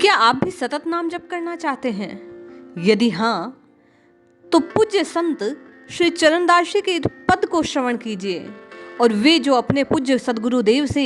क्या आप भी सतत नाम जप करना चाहते हैं? यदि हाँ, तो पूज्य संत श्री चरणदास जी के इस पद को श्रवण कीजिए और वे जो अपने पूज्य सदगुरुदेव से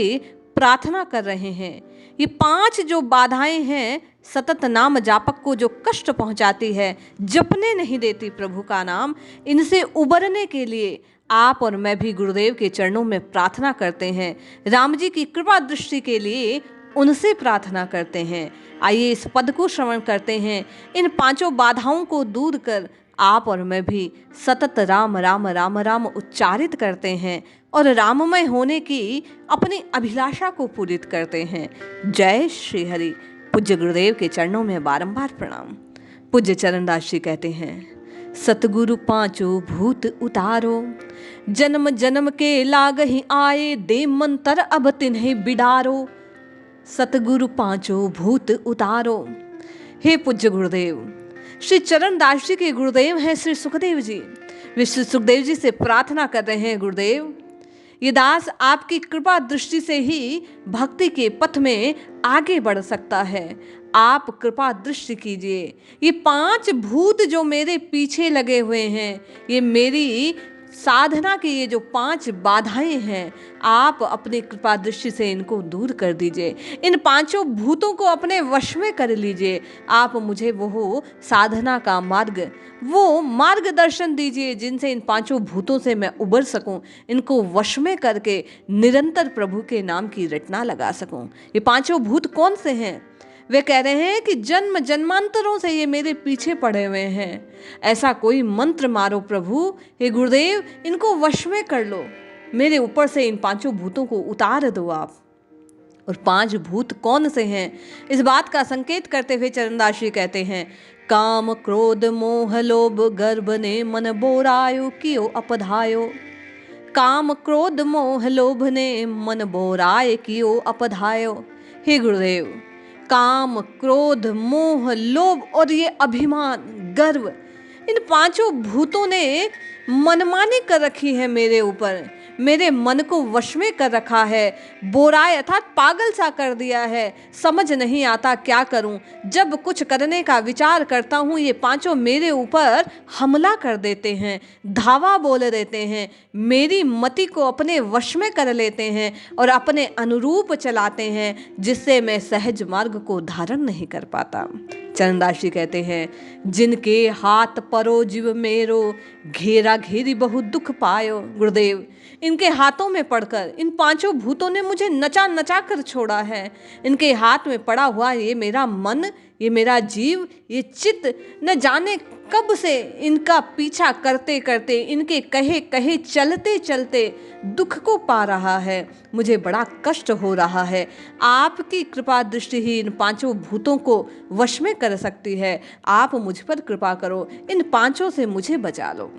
प्रार्थना कर रहे हैं, ये 5 जो बाधाएं हैं सतत नाम जापक को जो कष्ट पहुंचाती है, जपने नहीं देती प्रभु का नाम, इनसे उबरने के लिए आप और मैं भी गुरुदेव के चरणों में प्रार्थना करते हैं। राम जी की कृपा दृष्टि के लिए उनसे प्रार्थना करते हैं। आइए इस पद को श्रवण करते हैं। इन 5 बाधाओं को दूर कर आप और मैं भी सतत राम राम राम राम उच्चारित करते हैं और राममय होने की अपनी अभिलाषा को पूरित करते हैं। जय श्री हरि। पूज्य गुरुदेव के चरणों में बारंबार प्रणाम। पूज्य चरणदास जी कहते हैं, सतगुरु 5 भूत उतारो, जन्म जन्म के लाग ही आए, दे मंतर अब तिन्हें बिडारो। सतगुरु 5 भूत उतारो। हे पूज्य गुरुदेव, श्री चरणदास जी के गुरुदेव हैं श्री सुखदेव जी। वे श्री सुखदेव जी से प्रार्थना कर रहे हैं, गुरुदेव ये दास आपकी कृपा दृष्टि से ही भक्ति के पथ में आगे बढ़ सकता है। आप कृपा दृष्टि कीजिए। ये 5 भूत जो मेरे पीछे लगे हुए हैं, ये मेरी साधना की ये जो 5 बाधाएं हैं, आप अपनी कृपा दृष्टि से इनको दूर कर दीजिए। इन 5 भूतों को अपने वश में कर लीजिए। आप मुझे वो साधना का मार्ग, वो मार्गदर्शन दीजिए जिनसे इन 5 भूतों से मैं उबर सकूं, इनको वश में करके निरंतर प्रभु के नाम की रटना लगा सकूं। ये 5 भूत कौन से हैं? वे कह रहे हैं कि जन्म जन्मांतरों से ये मेरे पीछे पड़े हुए हैं। ऐसा कोई मंत्र मारो प्रभु, हे गुरुदेव इनको वश में कर लो, मेरे ऊपर से इन 5 भूतों को उतार दो आप। और 5 भूत कौन से हैं, इस बात का संकेत करते हुए चरणदास जी कहते हैं, काम क्रोध मोह लोभ गर्भ ने मन बोरायो कियो अपधायो। काम क्रोध मोह लोभ ने मन बोराय कियो अपधायो। हे गुरुदेव, काम क्रोध मोह लोभ और ये अभिमान गर्व, इन 5 भूतों ने मनमानी कर रखी है मेरे ऊपर, मेरे मन को वश में कर रखा है, बोराय अर्थात पागल सा कर दिया है। समझ नहीं आता क्या करूं, जब कुछ करने का विचार करता हूं ये 5 मेरे ऊपर हमला कर देते हैं, धावा बोल देते हैं, मेरी मति को अपने वश में कर लेते हैं और अपने अनुरूप चलाते हैं, जिससे मैं सहज मार्ग को धारण नहीं कर पाता। चरणदास जी कहते हैं, जिनके हाथ परो जीव मेरो, घेरा घेरी बहुत दुख पायो। गुरुदेव इनके हाथों में पड़कर इन 5 भूतों ने मुझे नचा नचा कर छोड़ा है। इनके हाथ में पड़ा हुआ ये मेरा मन, ये मेरा जीव, ये चित्त न जाने कब से इनका पीछा करते करते, इनके कहे कहे चलते चलते दुख को पा रहा है। मुझे बड़ा कष्ट हो रहा है। आपकी कृपा दृष्टि ही इन 5 भूतों को वश में कर सकती है। आप मुझ पर कृपा करो, इन 5 से मुझे बचा लो।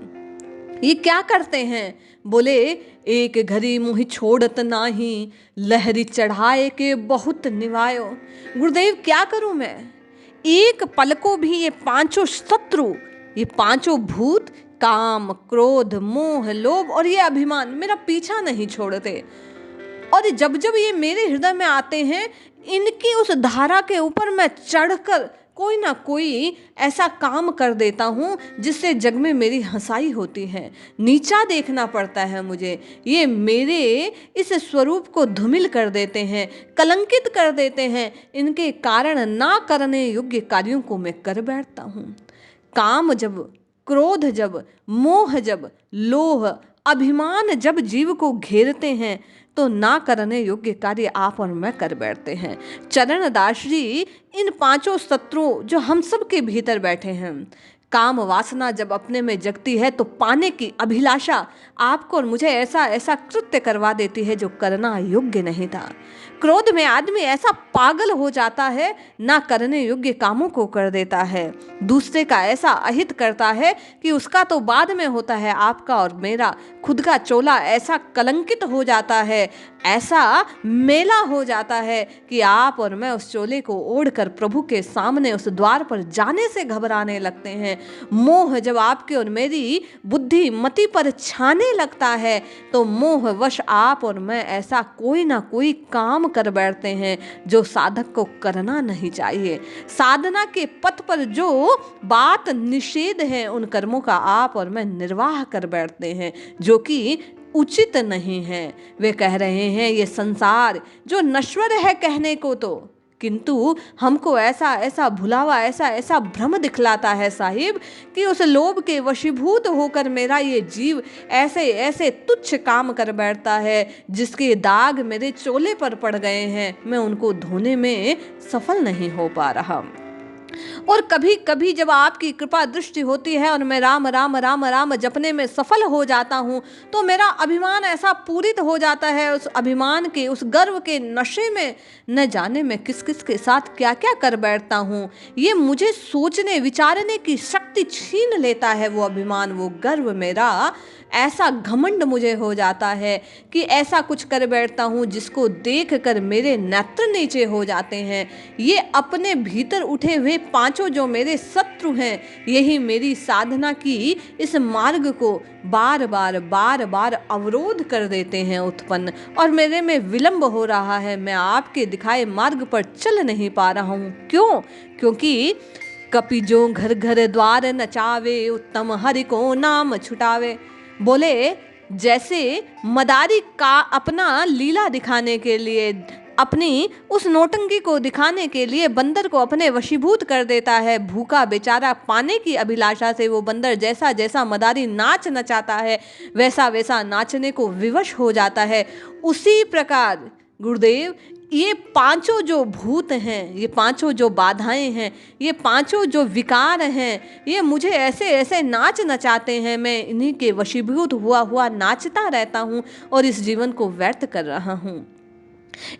ये क्या करते हैं? बोले, एक घड़ी मुहि छोड़त नाही, लहरी चढ़ाए के बहुत निभायो। गुरुदेव क्या करूं मैं? एक पल को भी ये 5 शत्रु, ये 5 भूत काम क्रोध मोह लोभ और ये अभिमान मेरा पीछा नहीं छोड़ते। और जब जब ये मेरे हृदय में आते हैं, इनकी उस धारा के ऊपर मैं चढ़कर कोई ना कोई ऐसा काम कर देता हूँ जिससे जग में मेरी हंसाई होती है। नीचा देखना पड़ता है मुझे। ये मेरे इस स्वरूप को धूमिल कर देते हैं, कलंकित कर देते हैं। इनके कारण ना करने योग्य कार्यों को मैं कर बैठता हूँ। काम जब, क्रोध जब, मोह जब, लोभ अभिमान जब जीव को घेरते हैं तो ना करने योग्य कार्य आप और मैं कर बैठते हैं। चरणदास जी इन 5 शत्रुओं जो हम सब के भीतर बैठे हैं, काम वासना जब अपने में जगती है तो पाने की अभिलाषा आपको और मुझे ऐसा ऐसा कृत्य करवा देती है जो करना योग्य नहीं था। क्रोध में आदमी ऐसा पागल हो जाता है, ना करने योग्य कामों को कर देता है, दूसरे का ऐसा अहित करता है कि उसका तो बाद में होता है, आपका और मेरा खुद का चोला ऐसा कलंकित हो जाता है। ऐसा मेला हो जाता है कि आप और मैं उस चोले को ओढ़कर प्रभु के सामने उस द्वार पर जाने से घबराने लगते हैं। मोह जब आपके और मेरी बुद्धि मति पर छाने लगता है तो मोहवश आप और मैं ऐसा कोई ना कोई काम कर बैठते हैं जो साधक को करना नहीं चाहिए। साधना के पथ पर जो बात निषेध है उन कर्मों का आप और मैं निर्वाह कर बैठते हैं जो कि उचित नहीं है। वे कह रहे हैं ये संसार जो नश्वर है कहने को तो, किंतु हमको ऐसा ऐसा भुलावा ऐसा ऐसा भ्रम दिखलाता है साहिब कि उस लोभ के वशीभूत होकर मेरा ये जीव ऐसे ऐसे तुच्छ काम कर बैठता है जिसके दाग मेरे चोले पर पड़ गए हैं, मैं उनको धोने में सफल नहीं हो पा रहा। और कभी कभी जब आपकी कृपा दृष्टि होती है और मैं राम राम राम राम जपने में सफल हो जाता हूँ तो मेरा अभिमान ऐसा पूरित हो जाता है, उस अभिमान के उस गर्व के नशे में न जाने मैं किस किस के साथ क्या क्या कर बैठता हूँ। ये मुझे सोचने विचारने की शक्ति छीन लेता है वो अभिमान, वो गर्व मेरा। ऐसा घमंड मुझे हो जाता है कि ऐसा कुछ कर बैठता हूँ जिसको देख कर मेरे नेत्र नीचे हो जाते हैं। ये अपने भीतर उठे हुए पांचों जो मेरे शत्रु हैं यही मेरी साधना की इस मार्ग को बार बार अवरोध कर देते हैं उत्पन्न, और मेरे में विलंब हो रहा है। मैं आपके दिखाए मार्ग पर चल नहीं पा रहा हूँ। क्यों? क्योंकि कपि जो घर घर द्वार नचावे उत्तम हरि को नाम छुटावे। बोले जैसे मदारी का अपना लीला दिखाने के लिए, अपनी उस नौटंकी को दिखाने के लिए बंदर को अपने वशीभूत कर देता है। भूखा बेचारा पाने की अभिलाषा से वो बंदर जैसा जैसा मदारी नाच नचाता है वैसा वैसा नाचने को विवश हो जाता है। उसी प्रकार गुरुदेव ये पांचों जो भूत हैं, ये पांचों जो बाधाएं हैं, ये पांचों जो विकार हैं, ये मुझे ऐसे ऐसे नाच नचाते हैं। मैं इन्हीं के वशीभूत हुआ हुआ नाचता रहता हूँ और इस जीवन को व्यर्थ कर रहा हूँ।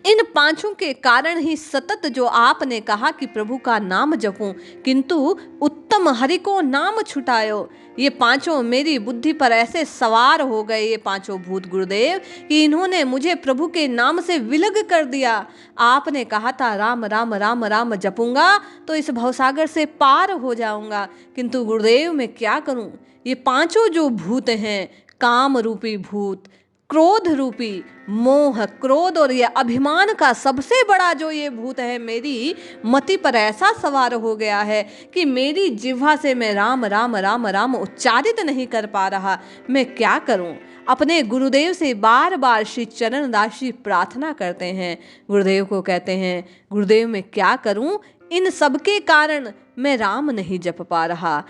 इन पांचों के कारण ही सतत जो आपने कहा कि प्रभु का नाम जपूं किंतु उत्तम हरि को नाम छुटायो, ये पांचों मेरी बुद्धि पर ऐसे सवार हो गए, ये पांचों भूत गुरुदेव, कि इन्होंने मुझे प्रभु के नाम से विलग कर दिया। आपने कहा था राम राम राम राम जपूंगा तो इस भवसागर से पार हो जाऊंगा, किंतु गुरुदेव मैं क्या करूं? ये पांचों जो भूत हैं, काम रूपी भूत, क्रोध रूपी मोह, क्रोध और ये अभिमान का सबसे बड़ा जो ये भूत है मेरी मति पर ऐसा सवार हो गया है कि मेरी जिह्वा से मैं राम राम राम राम उच्चारित नहीं कर पा रहा। मैं क्या करूं? अपने गुरुदेव से बार बार श्री चरणदास जी प्रार्थना करते हैं। गुरुदेव को कहते हैं गुरुदेव मैं क्या करूं? इन सब के कारण मैं राम नहीं जप पा रहा।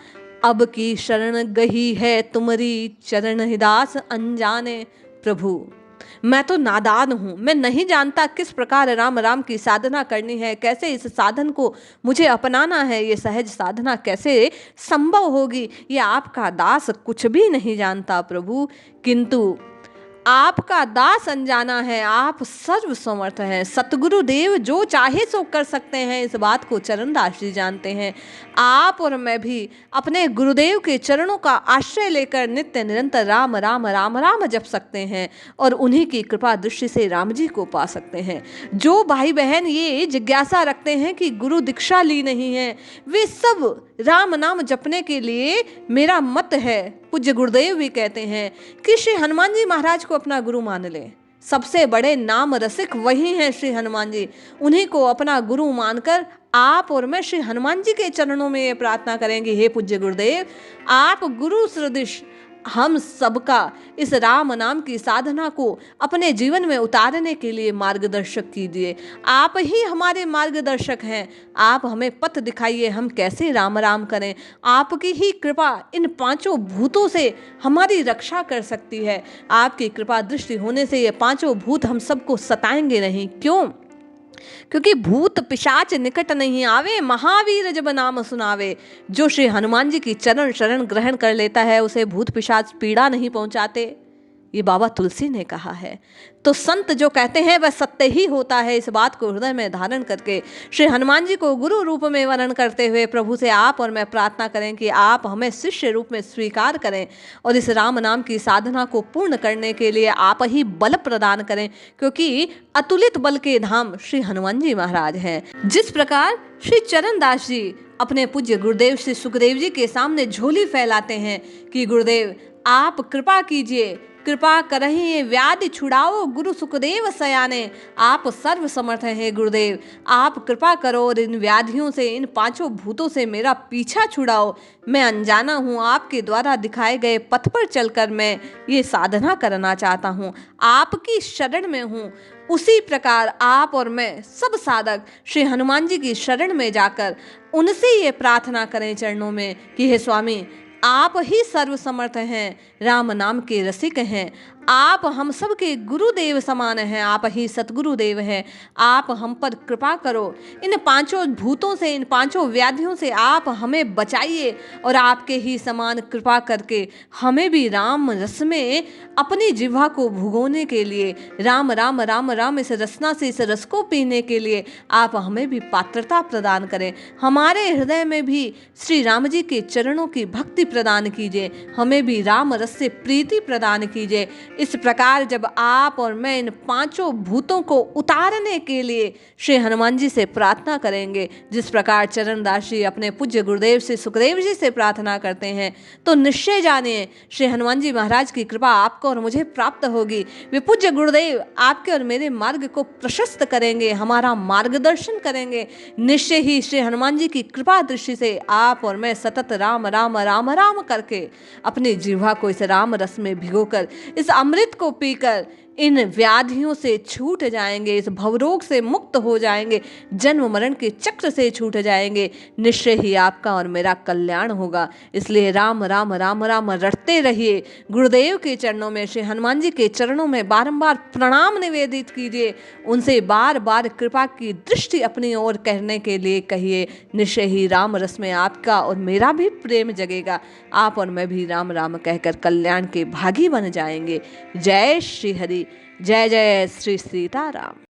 अब की शरण गही है तुम्हारी चरण हिदास अनजाने। प्रभु मैं तो नादान हूँ, मैं नहीं जानता किस प्रकार राम राम की साधना करनी है, कैसे इस साधन को मुझे अपनाना है, ये सहज साधना कैसे संभव होगी, ये आपका दास कुछ भी नहीं जानता प्रभु। किंतु आपका दास अनजाना है, आप सर्व समर्थ हैं। सतगुरु देव जो चाहे सो कर सकते हैं, इस बात को चरणदास जी जानते हैं। आप और मैं भी अपने गुरुदेव के चरणों का आश्रय लेकर नित्य निरंतर राम राम राम राम जप सकते हैं और उन्हीं की कृपा दृष्टि से राम जी को पा सकते हैं। जो भाई बहन ये जिज्ञासा रखते हैं कि गुरु दीक्षा ली नहीं है, वे सब राम नाम जपने के लिए मेरा मत है। पूज्य गुरुदेव भी कहते हैं कि श्री हनुमान जी महाराज को अपना गुरु मान ले। सबसे बड़े नाम रसिक वही हैं श्री हनुमान जी। उन्हीं को अपना गुरु मानकर आप और मैं श्री हनुमान जी के चरणों में ये प्रार्थना करेंगे, हे पूज्य गुरुदेव आप गुरु सदृश हम सबका इस राम नाम की साधना को अपने जीवन में उतारने के लिए मार्गदर्शक कीजिए। आप ही हमारे मार्गदर्शक हैं, आप हमें पथ दिखाइए हम कैसे राम राम करें। आपकी ही कृपा इन पांचों भूतों से हमारी रक्षा कर सकती है। आपकी कृपा दृष्टि होने से ये पांचों भूत हम सबको सताएंगे नहीं। क्यों? क्योंकि भूत पिशाच निकट नहीं आवे, महावीर जब नाम सुनावे। जो श्री हनुमान जी की चरण शरण ग्रहण कर लेता है उसे भूत पिशाच पीड़ा नहीं पहुंचाते। ये बाबा तुलसी ने कहा है। तो संत जो कहते हैं वह सत्य ही होता है। इस बात को हृदय में धारण करके श्री हनुमान जी को गुरु रूप में वर्णन करते हुए प्रभु से आप और मैं प्रार्थना करें कि आप हमें शिष्य रूप में स्वीकार करें और इस राम नाम की साधना को पूर्ण करने के लिए आप ही बल प्रदान करें, क्योंकि अतुलित बल के धाम श्री हनुमान जी महाराज हैं। जिस प्रकार श्री चरणदास जी अपने पूज्य गुरुदेव श्री सुखदेव जी के सामने झोली फैलाते हैं कि गुरुदेव आप कृपा कीजिए, कृपा करहिए व्याधि छुड़ाओ गुरु सुखदेव सयाने, आप सर्व समर्थ हैं गुरुदेव, आप कृपा करो और इन व्याधियों से, इन पांचों भूतों से मेरा पीछा छुड़ाओ। मैं अनजाना हूँ, आपके द्वारा दिखाए गए पथ पर चलकर मैं ये साधना करना चाहता हूँ, आपकी शरण में हूँ। उसी प्रकार आप और मैं सब साधक श्री हनुमान जी की शरण में जाकर उनसे ये प्रार्थना करें चरणों में कि हे स्वामी, आप ही सर्वसमर्थ हैं, राम नाम के रसिक हैं, आप हम सब के गुरुदेव समान हैं, आप ही सतगुरुदेव हैं, आप हम पर कृपा करो। इन पांचों भूतों से, इन पांचों व्याधियों से आप हमें बचाइए और आपके ही समान कृपा करके हमें भी राम रस में अपनी जिह्वा को भुगोने के लिए, राम राम राम राम इस रसना से इस रस को पीने के लिए आप हमें भी पात्रता प्रदान करें। हमारे हृदय में भी श्री राम जी के चरणों की भक्ति प्रदान कीजिए, हमें भी राम रस से प्रीति प्रदान कीजिए। इस प्रकार जब आप और मैं इन पांचों भूतों को उतारने के लिए श्री हनुमान जी से प्रार्थना करेंगे, जिस प्रकार चरणदास जी अपने पूज्य गुरुदेव से सुखदेव जी से प्रार्थना करते हैं, तो निश्चय जानिए श्री हनुमान जी महाराज की कृपा आपको और मुझे प्राप्त होगी। वे पूज्य गुरुदेव आपके और मेरे मार्ग को प्रशस्त करेंगे, हमारा मार्गदर्शन करेंगे। निश्चय ही श्री हनुमान जी की कृपा दृष्टि से आप और मैं सतत राम राम राम राम करके अपनी जिह्वा को इस राम रस में भिगोकर, इस अमृत को पीकर इन व्याधियों से छूट जाएंगे, इस भवरोग से मुक्त हो जाएंगे, जन्म मरण के चक्र से छूट जाएंगे। निश्चय ही आपका और मेरा कल्याण होगा। इसलिए राम राम राम राम रटते रहिए। गुरुदेव के चरणों में, श्री हनुमान जी के चरणों में बारंबार प्रणाम निवेदित कीजिए, उनसे बार बार कृपा की दृष्टि अपनी ओर करने के लिए कहिए। निश्चय ही राम रस में आपका और मेरा भी प्रेम जगेगा, आप और मैं भी राम राम कहकर कल्याण के भागी बन जाएंगे। जय श्री हरि, जय जय श्री सीताराम।